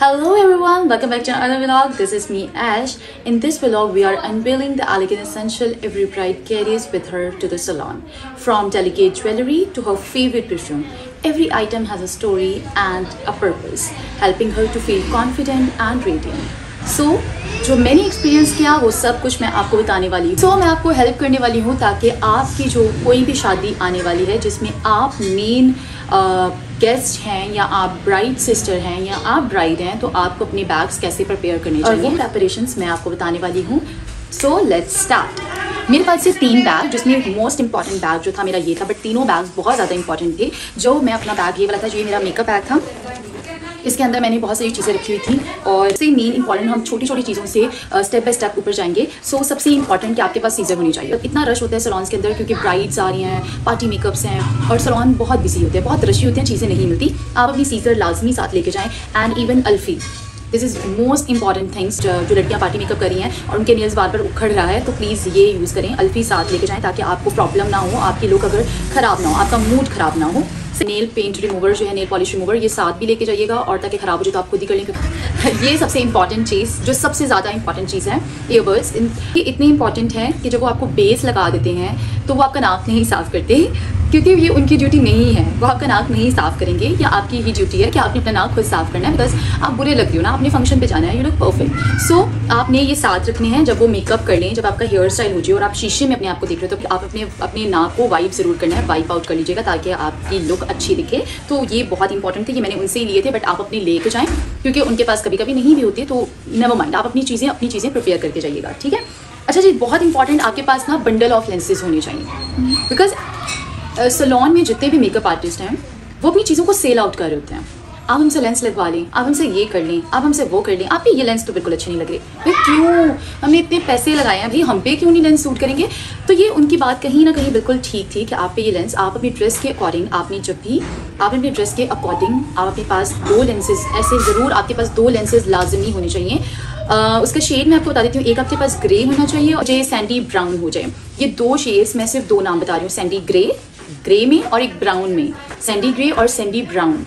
Hello everyone, welcome back to another vlog. This is me Ash. In this vlog we are unveiling the elegant essential every bride carries with her to the salon. From delicate jewelry to her favorite perfume, every item has a story and a purpose, helping her to feel confident and radiant. So, जो मैंने experience किया वो सब कुछ मैं आपको बताने वाली हूँ। मैं आपको हेल्प करने वाली हूँ ताकि आपकी जो कोई भी शादी आने वाली है जिसमें आप मेन गेस्ट हैं या आप ब्राइड सिस्टर हैं या आप ब्राइड हैं, तो आपको अपने बैग्स कैसे प्रिपेयर करने चाहिए, वो प्रेपरेशंस मैं आपको बताने वाली हूँ। So let's start. मेरे पास से 3 बैग, जिसमें मोस्ट इंपॉर्टेंट बैग जो था मेरा ये था, बट तीनों बैग्स बहुत ज़्यादा इंपॉर्टेंट थे। जो मैं अपना बैग ये वाला था, जो ये मेरा मेकअप बैग था, इसके अंदर मैंने बहुत सारी चीज़ें रखी हुई थी और सबसे मेन इंपॉर्टेंट, हम छोटी छोटी चीज़ों से स्टेप बाय स्टेप ऊपर जाएंगे। सो सबसे इंपॉर्टेंट कि आपके पास सीजर होनी चाहिए। इतना रश होता है सलॉन्स के अंदर क्योंकि ब्राइड्स आ रही हैं, पार्टी मेकअप्स हैं और सलॉन बहुत बिजी होते हैं, बहुत रशी होते हैं, चीज़ें नहीं मिलती। आप अपनी सीजर लाजमी साथ लेके जाएँ। And even अल्फी, this is most important things. जो लड़कियाँ पार्टी मेकअप कर रही हैं और उनके नेल्स बार बार उखड़ रहा है, तो प्लीज़ ये यूज़ करें, अल्फी साथ लेके जाएँ ताकि आपको प्रॉब्लम ना हो, आपकी लुक अगर ख़राब ना हो, आपका मूड ख़राब ना हो। नेल पेंट रिमूवर जो है, नेल पॉलिश रिमूवर, ये साथ भी लेके जाइएगा और ताकि ख़राब हो जाए तो आप खुद ही कर लेंगे। ये सबसे इंपॉर्टेंट चीज़, जो सबसे ज़्यादा इंपॉर्टेंट चीज़ है, ईयरबड्स। ये इतने इंपॉर्टेंट है कि जब वो आपको बेस लगा देते हैं तो वो आपका नाक नहीं साफ़ करते, क्योंकि ये उनकी ड्यूटी नहीं है, वो आपका नाक नहीं साफ़ करेंगे। या आपकी ही ड्यूटी है कि आपने अपना नाक खुद साफ़ करना है, बिकॉज आप बुरे लग रही हो ना, आपने फंक्शन पे जाना है, यू लुक परफेक्ट। सो आपने ये साथ रखने हैं जब वो मेकअप कर लें, जब आपका हेयर स्टाइल हो जाए और आप शीशे में अपने आप को देख रहे हो, तो आप अपने नाक को वाइप ज़रूर करना है, वाइप आउट कर लीजिएगा ताकि आपकी लुक अच्छी दिखे। तो ये बहुत इंपॉर्टेंट थे, ये मैंने उनसे ही लिए थे, बट आप अपने लेके जाएँ क्योंकि उनके पास कभी कभी नहीं भी होती है, तो नेवर माइंड, आप अपनी चीज़ें प्रिपेयर करके जाइएगा, ठीक है। अच्छा जी, बहुत इंपॉर्टेंट, आपके पास ना बंडल ऑफ लेंसेज होने चाहिए, बिकॉज सलॉन में जितने भी मेकअप आर्टिस्ट हैं वो अपनी चीज़ों को सेल आउट कर रहे होते हैं। आप हमसे लेंस लगवा लें, आप हमसे ये कर लें, आप हमसे वो कर लें, आप पे ये लेंस तो बिल्कुल अच्छे नहीं लग रहे, भाई क्यों, हमने इतने पैसे लगाए हैं, भाई हम पे क्यों नहीं लेंस सूट करेंगे। तो ये उनकी बात कहीं ना कहीं बिल्कुल ठीक थी कि आप पे ये लेंस, आप अपनी ड्रेस के अकॉर्डिंग, आपने जब भी आप अपनी ड्रेस के अकॉर्डिंग आप अपने पास 2 लेंसेज, ऐसे ज़रूर आपके पास 2 लेंसेज लाजमी होने चाहिए। उसका शेड मैं आपको बता देती हूँ, एक आपके पास ग्रे होना चाहिए और जो सैंडी ब्राउन हो जाए। ये 2 शेड्स, मैं सिर्फ 2 नाम बता रही हूँ, सैंडी ग्रे में और एक ब्राउन में, सैंडी ग्रे और सैंडी ब्राउन।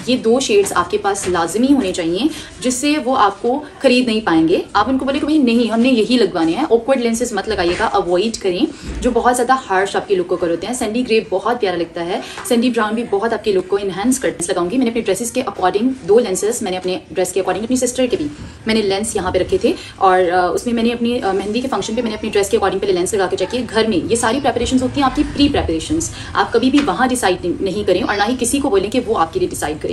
ये 2 शेड्स आपके पास लाजमी होने चाहिए, जिससे वो आपको खरीद नहीं पाएंगे। आप उनको बोले कि भाई नहीं, हमने यही लगवाने हैं। ऑकवर्ड लेंसेज मत लगाइएगा, अवॉइड करें जो बहुत ज़्यादा हार्श आपकी लुक को कर होते हैं। सैंडी ग्रे बहुत प्यारा लगता है, सैंडी ब्राउन भी बहुत आपकी लुक को इन्हांस करते लगाऊंगी। मैंने अपने ड्रेसेस के अकॉर्डिंग 2 लेंसेज, मैंने अपने ड्रेस के अकॉर्डिंग, अपनी सिस्टर के भी मैंने लेंस यहाँ पे रखे थे और उसमें मैंने अपनी मेहंदी के फंक्शन पे मैंने अपनी ड्रेस के अकॉर्डिंग पहले लेंस लगा के चेक किए। घर में ये सारी प्रेपरेशन होती हैं आपकी प्री प्रेपरेशंस, आप कभी भी वहाँ डिसाइड नहीं करें और ना ही किसी को बोलें कि वो आपके लिए डिसाइड करे।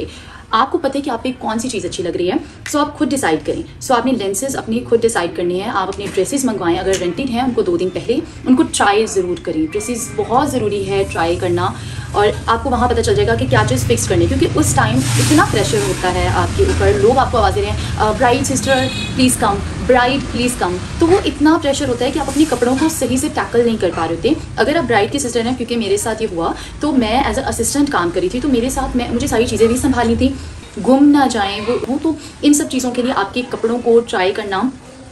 आपको पता है कि आप पे कौन सी चीज़ अच्छी लग रही है, सो आप खुद डिसाइड करें। सो आपने लेंसेज अपनी खुद डिसाइड करनी है। आप अपने ड्रेसेस मंगवाएं, अगर रेंटेड हैं उनको 2 दिन पहले उनको ट्राई ज़रूर करें। ड्रेसेस बहुत ज़रूरी है ट्राई करना, और आपको वहाँ पता चल जाएगा कि क्या चीज़ फिक्स करनी है, क्योंकि उस टाइम इतना प्रेशर होता है आपके ऊपर, लोग आपको आवाज़ दे रहे हैं bride sister please come, bride please कम, तो वो इतना प्रेशर होता है कि आप अपने कपड़ों को सही से टैकल नहीं कर पा रहे होते। अगर आप ब्राइड की सिस्टर हैं, क्योंकि मेरे साथ ये हुआ, तो मैं एज अ असिस्टेंट काम करी थी, तो मेरे साथ मुझे सारी चीज़ें भी संभालनी थी, गुम ना जाएं वो। तो इन सब चीज़ों के लिए आपके कपड़ों को ट्राई करना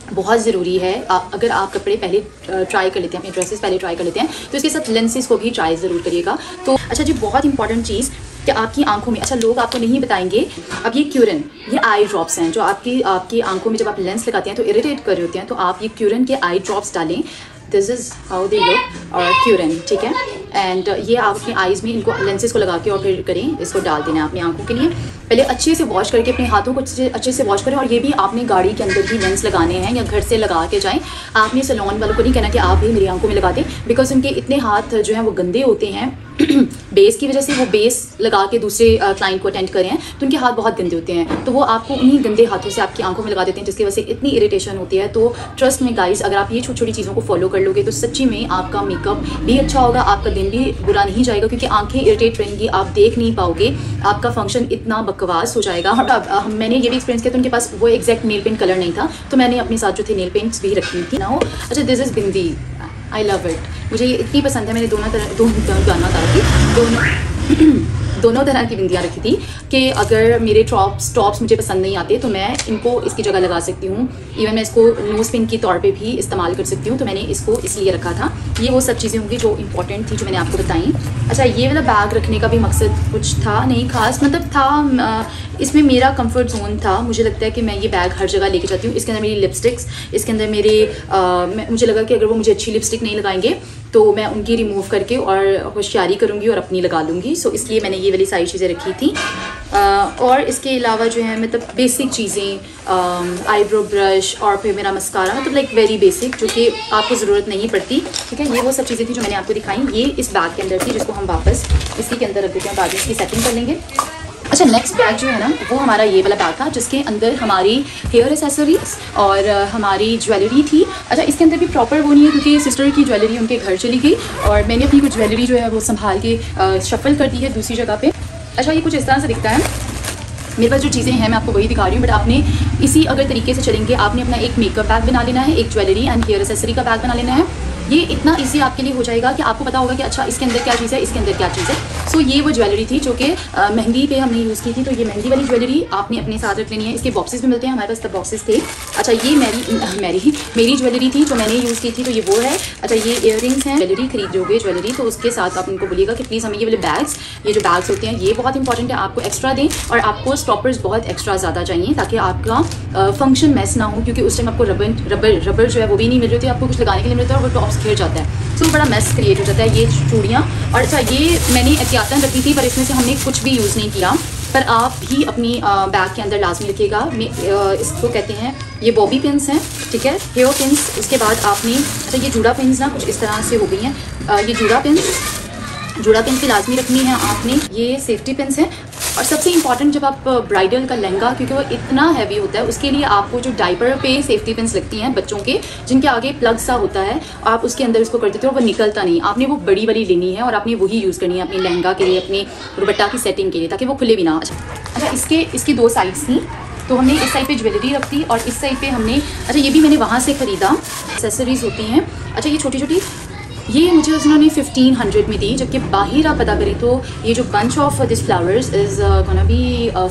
बहुत ज़रूरी है। अगर आप कपड़े पहले ट्राई कर लेते हैं, अपने ड्रेसेस पहले ट्राई कर लेते हैं, तो इसके साथ लेंसेज को भी ट्राई ज़रूर करिएगा। तो अच्छा जी, बहुत इंपॉर्टेंट चीज़ कि आपकी आंखों में, अच्छा लोग आपको नहीं बताएंगे, अब ये क्यूरन, ये आई ड्रॉप्स हैं जो आपकी आंखों में जब आप लेंस लगाते हैं तो इरिटेट कर रहे होते हैं, तो आप ये क्यूरन के आई ड्रॉप्स डालें। This is how they look, और क्यूरन, ठीक है। एंड ये आप अपनी आईज़ में इनको लेंसेज को लगा के और फिर करें, इसको डाल देना है अपनी आंखों के लिए। पहले अच्छे से वॉश करके अपने हाथों को अच्छे से वॉश करें, और ये भी आपने गाड़ी के अंदर ही लेंस लगाने हैं या घर से लगा के जाएं। आपने सैलून वालों को नहीं कहना कि आप भी मेरी आंखों में लगा दें, बिकॉज उनके इतने हाथ जो हैं वो गंदे होते हैं बेस की वजह से। वो बेस लगा के दूसरे क्लाइंट को अटेंड करें तो उनके हाथ बहुत गंदे होते हैं, तो वो आपको उन्हीं गंदे हाथों से आपकी आंखों में लगा देते हैं, जिसकी वजह से इतनी इरिटेशन होती है। तो ट्रस्ट में गाइस, अगर आप ये छोटी छोटी चीज़ों को फॉलो कर लोगे तो सच्ची में आपका मेकअप भी अच्छा होगा, आपका दिन भी बुरा नहीं जाएगा, क्योंकि आंखें इरिटेट रहेंगी, आप देख नहीं पाओगे, आपका फंक्शन इतना बकवास हो जाएगा। अब मैंने ये भी एक्सपीरियंस किया, तो उनके पास वो एग्जैक्ट नेल पेंट कलर नहीं था, तो मैंने अपने साथ जो थे नेल पेंट्स भी रखी थी ना। अच्छा, this is bindi, I love it, मुझे ये इतनी पसंद है। मैंने दोनों गाना था कि दोनों दोनों तरह की बिंदियाँ रखी थी कि अगर मेरे टॉप्स मुझे पसंद नहीं आते तो मैं इनको इसकी जगह लगा सकती हूँ। इवन मैं इसको नोज पिन के तौर पे भी इस्तेमाल कर सकती हूँ। तो मैंने इसको इसलिए रखा था। ये वो सब चीज़ें होंगी जो इंपॉर्टेंट थी जो मैंने आपको बताई। अच्छा, ये वाला बैग रखने का भी मकसद कुछ था नहीं खास, मतलब था इसमें मेरा कंफर्ट जोन था। मुझे लगता है कि मैं ये बैग हर जगह लेके जाती हूँ। इसके अंदर मेरी लिपस्टिक्स, इसके अंदर मुझे लगा कि अगर वो मुझे अच्छी लिपस्टिक नहीं लगाएंगे तो मैं उनकी रिमूव करके और होशियारी करूँगी और अपनी लगा लूँगी। सो इसलिए मैंने ये वाली सारी चीज़ें रखी थी। और इसके अलावा जो है मतलब बेसिक चीज़ें, आईब्रो ब्रश और फिर मेरा मस्कारा, मतलब लाइक वेरी बेसिक जो कि आपको ज़रूरत नहीं पड़ती। ठीक है, ये वो सब चीज़ें थी जो मैंने आपको दिखाई। ये इस बैग के अंदर थी जिसको हम वापस इसी के अंदर रख देते हैं, बाद इसकी सेटिंग कर लेंगे। अच्छा, नेक्स्ट बैग जो है ना वो हमारा ये वाला बैग था जिसके अंदर हमारी हेयर एसेसरीज और हमारी ज्वेलरी थी। अच्छा, इसके अंदर भी प्रॉपर वो नहीं है क्योंकि सिस्टर की ज्वेलरी उनके घर चली गई और मैंने अपनी कुछ ज्वेलरी जो है वो संभाल के शफल कर दी है दूसरी जगह पे। अच्छा, ये कुछ इस तरह से दिखता है। मेरे पास जो चीज़ें हैं मैं आपको वही दिखा रही हूँ, बट आपने इसी अगर तरीके से चलेंगे, आपने अपना एक मेकअप बैग बना लेना है, एक ज्वेलरी एंड हेयर एसेसरी का बैग बना लेना है। ये इतना इजी आपके लिए हो जाएगा कि आपको पता होगा कि अच्छा इसके अंदर क्या चीज़ है, इसके अंदर क्या चीज़ है। सो ये वो ज्वेलरी थी जो कि महंगी पे हमने यूज़ की थी। तो ये महंगी वाली ज्वेलरी आपने अपने साथ रख लेनी है। इसके बॉक्सेस भी मिलते हैं, हमारे पास तब बॉक्सेस थे। अच्छा, ये मेरी ज्वेलरी थी जो मैंने यूज़ की थी, तो ये वो है। अच्छा, ये इयररिंग्स हैं। ज्वेलरी खरीदोगे ज्वेलरी तो उसके साथ आप उनको बोलिएगा कि प्लीज़ हमें ये वाले बैग्स, ये जो बैग्स होते हैं ये बहुत इंपॉर्टेंट है, आपको एक्स्ट्रा दें। और आपको स्टॉपर्स बहुत एक्स्ट्रा ज़्यादा चाहिए ताकि आपका फंक्शन मैस ना हो, क्योंकि उस टाइम आपको रबर जो है वो भी नहीं मिल रही थी, आपको कुछ लगाने के लिए मिलता है और वो टॉप्स घिर जाता है। सो बड़ा मैस क्रिएट हो जाता है। ये चूड़ियाँ, और अच्छा ये मैंने एहतियातन रखी थी पर इसमें से हमने कुछ भी यूज़ नहीं किया। पर आप भी अपनी बैग के अंदर लाजमी रखिएगा। इसको कहते हैं, ये बॉबी पिन्स हैं, ठीक है, हेयर पिन्स। उसके बाद आपने, अच्छा ये जूड़ा पिन्स ना कुछ इस तरह से हो गई हैं। ये जूड़ा पिन्स की लाजमी रखनी है आपने। ये सेफ्टी पिन्स हैं। और सबसे इंपॉर्टेंट, जब आप ब्राइडल का लहंगा, क्योंकि वो इतना हैवी होता है, उसके लिए आपको जो डाइपर पे सेफ्टी पिन्स लगती हैं बच्चों के, जिनके आगे प्लग सा होता है, आप उसके अंदर इसको कर देते हो, वो निकलता नहीं। आपने वो बड़ी वाली लेनी है और आपने वही यूज़ करनी है अपने लहंगा के लिए, अपने दुपट्टा की सेटिंग के लिए, ताकि वो खुले भी ना। अच्छा, इसकी दो साइड्स थी। तो हमने इस साइड पे ज्वेलरी रख दी और इस साइड पे हमने, अच्छा ये भी मैंने वहाँ से ख़रीदा, एक्सेसरीज होती हैं। अच्छा, ये छोटी छोटी, ये मुझे उन्होंने 1500 में दी, जबकि बाहर आप पता करें तो ये जो bunch of this flowers is gonna be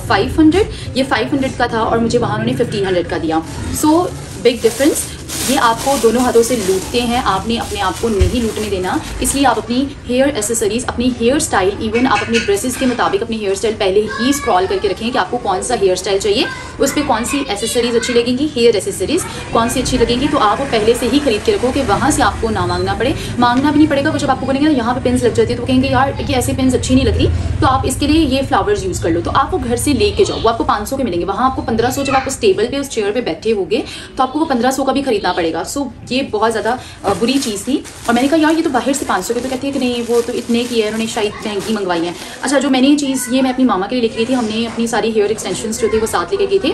500। ये 500 का था और मुझे वहाँ उन्होंने 1500 का दिया। So big difference. ये आपको दोनों हाथों से लूटते हैं, आपने अपने आप को नहीं लूटने देना। इसलिए आप अपनी हेयर एसेसरीज, अपनी हेयर स्टाइल, इवन आप अपनी ड्रेसेस के मुताबिक अपनी हेयर स्टाइल पहले ही स्क्रॉल करके रखें कि आपको कौन सा हेयर स्टाइल चाहिए, उस पर कौन सी एसेसरीज अच्छी लगेंगी, हेयर एसेसरीज कौन सी अच्छी लगेंगी। तो आप पहले से ही खरीद के रखो कि वहाँ से आपको ना मांगना पड़े। मांगना भी नहीं पड़ेगा। वो जब आपको बोलेंगे ना यहाँ पे पेन्स लग जाती है तो कहेंगे यार कि ऐसे पेन्स अच्छी नहीं लग रही, तो आप इसके लिए ये फ्लावर्स यूज़ कर लो। तो आप वो घर से लेके जाओ, वो आपको 500 के मिलेंगे, वहाँ आपको 1500। जब आप उस टेबल पे उस चेयर पे बैठे होगे तो आपको वो 1500 का भी खरीदना पड़ेगा। सो ये बहुत ज़्यादा बुरी चीज़ थी। और मैंने कहा यार ये तो बाहर से 500 के, तो कहते हैं कि नहीं वो तो इतने की है, उन्होंने शायद महंगी मंगवाई है। अच्छा, जो मैंने चीज़ ये मैं अपनी मामा के लिए लेके गई थी, हमने अपनी सारी हेयर एक्सटेंशंस जो थे वो साथ लेके गए थे,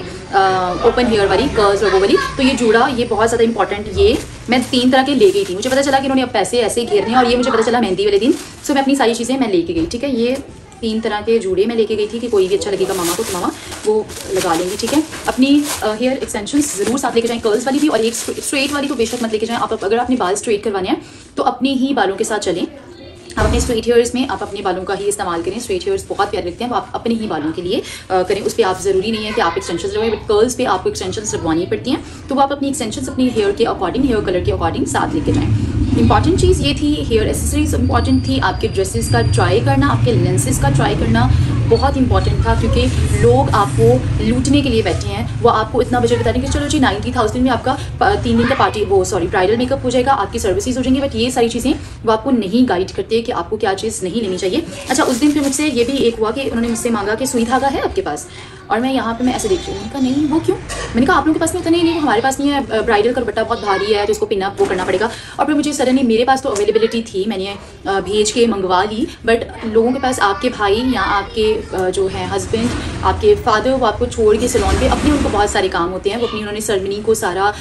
ओपन हेयर वाली, कर्ल्स और वो वाली। तो ये जूड़ा, ये बहुत ज़्यादा इंपॉर्टेंट, ये मैं 3 तरह के ले गई थी। मुझे पता चला कि इन्होंने अब पैसे ऐसे घेरने हैं, और ये मुझे पता चला मेहंदी वाले दिन। सो मैं अपनी सारी चीज़ें मैं लेके गई। ठीक है, ये 3 तरह के जूड़े मैं लेके गई थी कि कोई भी अच्छा लगेगा मामा को तो मामा वो लगा लेंगे। ठीक है, अपनी हेयर एक्सटेंशंस ज़रूर साथ लेके जाएं, कर्ल्स वाली भी, और एक स्ट्रेट वाली तो बेशक मत लेके जाएं। आप अगर अपने बाल स्ट्रेट करवाने हैं तो अपने ही बालों के साथ चलें। आप अपने स्ट्रेट हेयर्स में आप अपने बालों का ही इस्तेमाल करें। स्ट्रेट हेयर्स बहुत प्यारे लगते हैं, वो आप अपने ही बालों के लिए करें। उस पर आप ज़रूरी नहीं है कि आप एक्सटेंशंस लगवाएं, बट कर्ल्स पे आपको एक्सटेंशंस लगवानी पड़ती हैं। तो वो आप अपनी एक्सटेंशंस अपनी हेयर के अकॉर्डिंग, हेयर कलर के अकॉर्डिंग साथ लेके जाएँ। इंपॉर्टेंट चीज़ ये थी, हेयर एसेसरीज इंपॉर्टेंट थी। आपके ड्रेसेस का ट्राई करना, आपके लेंसेज का ट्राई करना बहुत इंपॉर्टेंट था, क्योंकि लोग आपको लूटने के लिए बैठे हैं। वो आपको इतना बजट बता रहे हैं कि चलो जी 90,000 में आपका 3 दिन का ब्राइडल मेकअप हो जाएगा, आपकी सर्विसेज हो जाएंगी। बट ये सारी चीज़ें वो आपको नहीं गाइड करते कि आपको क्या चीज़ नहीं लेनी चाहिए। अच्छा, उस दिन फिर मुझसे ये भी एक हुआ कि उन्होंने मुझसे मांगा कि सुई धागा है आपके पास, और मैं यहाँ पे मैं ऐसे देख रही हूँ। मैंने कहा नहीं, वो क्यों? मैंने कहा आप लोगों के पास में, नहीं नहीं हमारे पास नहीं है, ब्राइडल का दुपट्टा बहुत भारी है तो इसको पिन अप वो करना पड़ेगा। और फिर मुझे सडनली, मेरे पास तो अवेलेबिलिटी थी, मैंने भेज के मंगवा ली, बट लोगों के पास, आपके भाई या आपके जो है हस्बैंड, आपके फादर, वो आपको छोड़ के सैलून पे अपने, उनको बहुत सारे काम होते हैं, वो अपनी उन्होंने सेरेमनी को सारा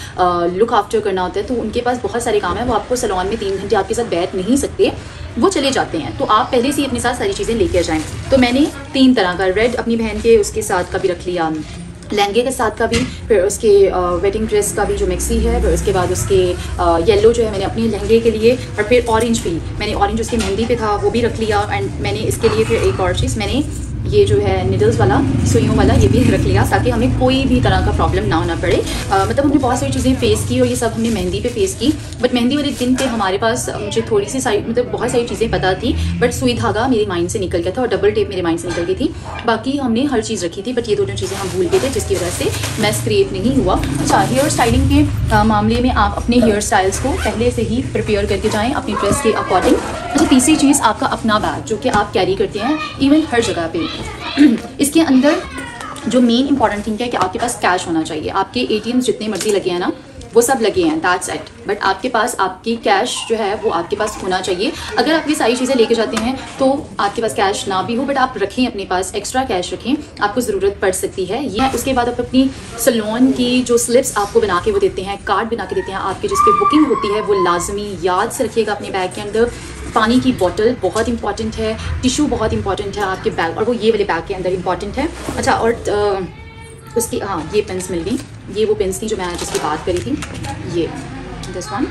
लुक आफ्टर करना होता है, तो उनके पास बहुत सारे काम है। वो आपको सैलून में 3 घंटे आपके साथ बैठ नहीं सकते, वो चले जाते हैं। तो आप पहले से ही अपने साथ सारी चीज़ें लेकर जाएं। तो मैंने 3 तरह का, रेड अपनी बहन के उसके साथ का भी रख लिया, लहंगे के साथ का भी, फिर उसके वेडिंग ड्रेस का भी जो मिक्सी है, फिर उसके बाद उसके येलो जो है मैंने अपने लहंगे के लिए, और फिर ऑरेंज भी मैंने, ऑरेंज उसकी मेहंदी पे था वो भी रख लिया। एंड मैंने इसके लिए फिर एक और चीज़, मैंने ये जो है निडल्स वाला, सुइयों वाला, ये भी रख लिया ताकि हमें कोई भी तरह का प्रॉब्लम ना होना पड़े। मतलब हमने बहुत सारी चीज़ें फेस की और ये सब हमने मेहंदी पे फेस की, बट मेहंदी वाले दिन पे हमारे पास मुझे थोड़ी सी सारी मतलब बहुत सारी चीज़ें पता थी, बट सुई धागा मेरे माइंड से निकल गया था और डबल टेप मेरे माइंड से निकल गई थी। बाकी हमने हर चीज़ रखी थी, बट ये दोनों चीज़ें हम भूल गए थे जिसकी वजह से मैस क्रिएट नहीं हुआ। अच्छा, हेयर स्टाइलिंग के मामले में आप अपने हेयर स्टाइल्स को पहले से ही प्रिपेयर करके जाएँ अपनी ड्रेस के अकॉर्डिंग। अच्छा, तीसरी चीज़ आपका अपना बैग जो कि आप कैरी करते हैं इवन हर जगह पे। इसके अंदर जो मेन इंपॉर्टेंट थिंग है कि आपके पास कैश होना चाहिए। आपके एटीएम्स जितने मर्जी लगे हैं ना, वो सब लगे हैं, दैट्स इट, बट आपके पास आपकी कैश जो है वो आपके पास होना चाहिए। अगर आप ये सारी चीज़ें लेके जाते हैं तो आपके पास कैश ना भी हो, बट आप रखें अपने पास, एक्स्ट्रा कैश रखें, आपको ज़रूरत पड़ सकती है ये। उसके बाद आप अपनी सैलून की जो स्लिप्स आपको बना के वो देते हैं, कार्ड बना के देते हैं आपके, जिस पे बुकिंग होती है, वो लाजमी याद से रखिएगा अपने बैग के अंदर। पानी की बोतल बहुत इंपॉर्टेंट है, टिशू बहुत इंपॉर्टेंट है आपके बैग, और वो ये वाले बैग के अंदर इंपॉर्टेंट है। अच्छा, और उसकी ये पेन्स मिल गई, ये वो पेन्स थी जो मैं जिसकी बात करी थी, ये दिस वन,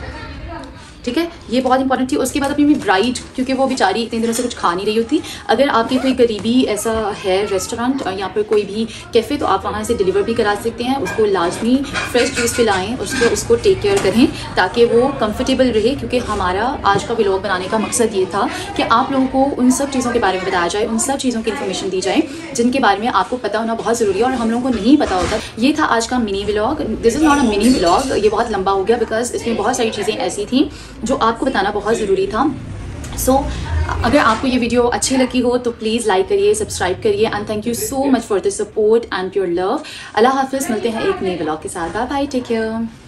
ठीक है, ये बहुत इंपॉर्टेंट थी। उसके बाद अपनी ब्राइड, क्योंकि वो बेचारी इतने दिनों से कुछ खा नहीं रही होती, अगर आपके कोई करीबी ऐसा है रेस्टोरेंट या फिर कोई भी कैफ़े, तो आप वहाँ से डिलीवर भी करा सकते हैं। उसको लाजमी फ्रेश जूस पिलाएं, उसको टेक केयर करें ताकि वो कंफर्टेबल रहे, क्योंकि हमारा आज का व्लॉग बनाने का मकसद ये था कि आप लोगों को उन सब चीज़ों के बारे में बताया जाए, उन सब चीज़ों की इन्फॉर्मेशन दी जाए जिनके बारे में आपको पता होना बहुत ज़रूरी है और हम लोगों को नहीं पता होता। ये था आज का mini vlog. This is not a mini vlog, ये बहुत लंबा हो गया बिकॉज इसमें बहुत सारी चीज़ें ऐसी थी जो आपको बताना बहुत ज़रूरी था। सो अगर आपको ये वीडियो अच्छी लगी हो तो प्लीज़ लाइक करिए, सब्सक्राइब करिए, and thank you so much for the support and your love. Allah हाफिज़, मिलते हैं एक नए व्लॉग के साथ। Bye bye, take care.